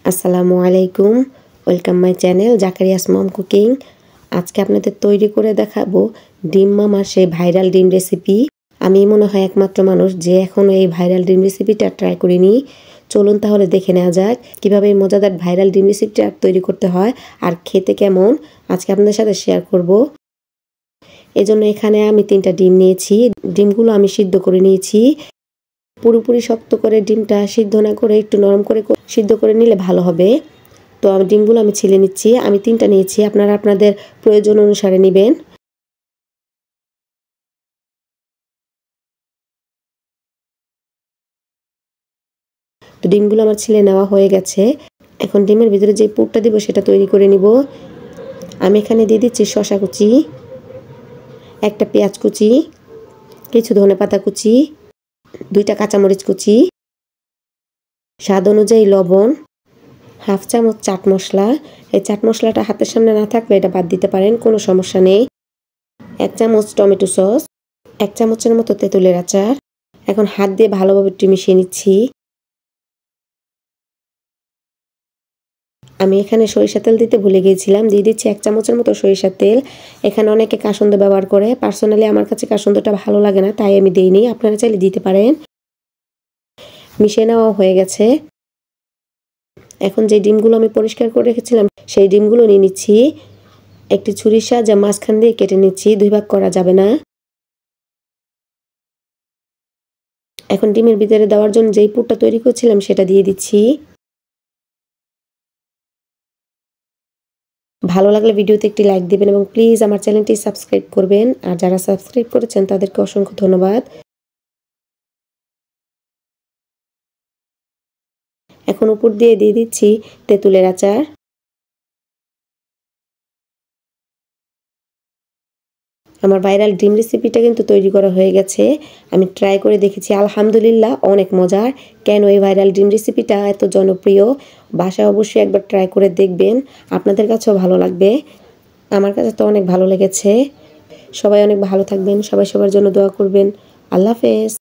আসসালামু আলাইকুম, welcome my channel Zakaria's mom cooking. আজকে আপনাদের তৈরি করে দেখাবো ডিম মামার সেই ভাইরাল ডিম রেসিপি। আমি মনে হয় একমাত্র মানুষ যে এখনও এই ভাইরাল ডিম রেসিপিটা ট্রাই করিনি। চলুন তাহলে দেখে নেওয়া যাক কীভাবে এই মজাদার ভাইরাল ডিম রেসিপিটা তৈরি করতে হয় আর খেতে কেমন আজকে আপনাদের সাথে শেয়ার করব। এজন্য এখানে আমি 3টা ডিম নিয়েছি। ডিমগুলো আমি সিদ্ধ করে নিয়েছি। পুরোপুরি শক্ত করে ডিমটা সিদ্ধ না করে একটু নরম করে সিদ্ধ করে নিলে ভালো হবে। তো আমি ডিমগুলো ছিলে নিচ্ছি। আমি 3টা নিয়েছি, আপনারা আপনাদের প্রয়োজন অনুসারে নেবেন। তো ডিমগুলো আমার ছিলে নেওয়া হয়ে গেছে। এখন ডিমের ভিতরে যে পুরটা দিব সেটা তৈরি করে নিব। আমি এখানে দিয়ে দিচ্ছি শসা কুচি, একটা পেঁয়াজ কুচি, কিছু ধনেপাতা কুচি, 2টা কাঁচামরিচ কুচি, স্বাদ অনুযায়ী লবণ, হাফ চামচ চাট মশলা। এই চাট মশলাটা হাতের সামনে না থাকলে এটা বাদ দিতে পারেন, কোনো সমস্যা নেই। 1 চামচ টমেটো সস, 1 চামচের মতো তেঁতুলের আচার। এখন হাত দিয়ে ভালোভাবে একটু মিশিয়ে নিচ্ছি। আমি এখানে সরিষার তেল দিতে ভুলে গিয়েছিলাম, দিয়ে দিচ্ছি 1 চামচের মতো সরিষার তেল। এখানে অনেকে কাসুন্দ ব্যবহার করে, পার্সোনালি আমার কাছে কাসুন্দটা ভালো লাগে না, তাই আমি দিইনি, আপনারা চাইলে দিতে পারেন। মিশিয়ে নেওয়া হয়ে গেছে। এখন যে ডিমগুলো আমি পরিষ্কার করে রেখেছিলাম সেই ডিমগুলো নিয়ে নিচ্ছি। একটি ছুরির সাহায্যে মাঝখান দিয়ে কেটে নিচ্ছি, 2 ভাগ করা যাবে না। এখন ডিমের ভিতরে দেওয়ার জন্য যেই পুরটা তৈরি করছিলাম সেটা দিয়ে দিচ্ছি। ভালো লাগলে ভিডিওতে একটি লাইক দিবেন এবং প্লিজ আমার চ্যানেলটি সাবস্ক্রাইব করবেন। আর যারা সাবস্ক্রাইব করেছেন তাদেরকে অসংখ্য ধন্যবাদ। এখন উপর দিয়ে দিচ্ছি তেঁতুলের আচার। আমার ভাইরাল ডিম রেসিপিটা কিন্তু তৈরি করা হয়ে গেছে। আমি ট্রাই করে দেখেছি, আলহামদুলিল্লাহ অনেক মজার। কেন এই ভাইরাল ডিম রেসিপিটা এত জনপ্রিয়, বাসায় অবশ্যই একবার ট্রাই করে দেখবেন, আপনাদের কাছেও ভালো লাগবে। আমার কাছে তো অনেক ভালো লেগেছে। সবাই অনেক ভালো থাকবেন, সবাই সবার জন্য দোয়া করবেন। আল্লাহ হাফেজ।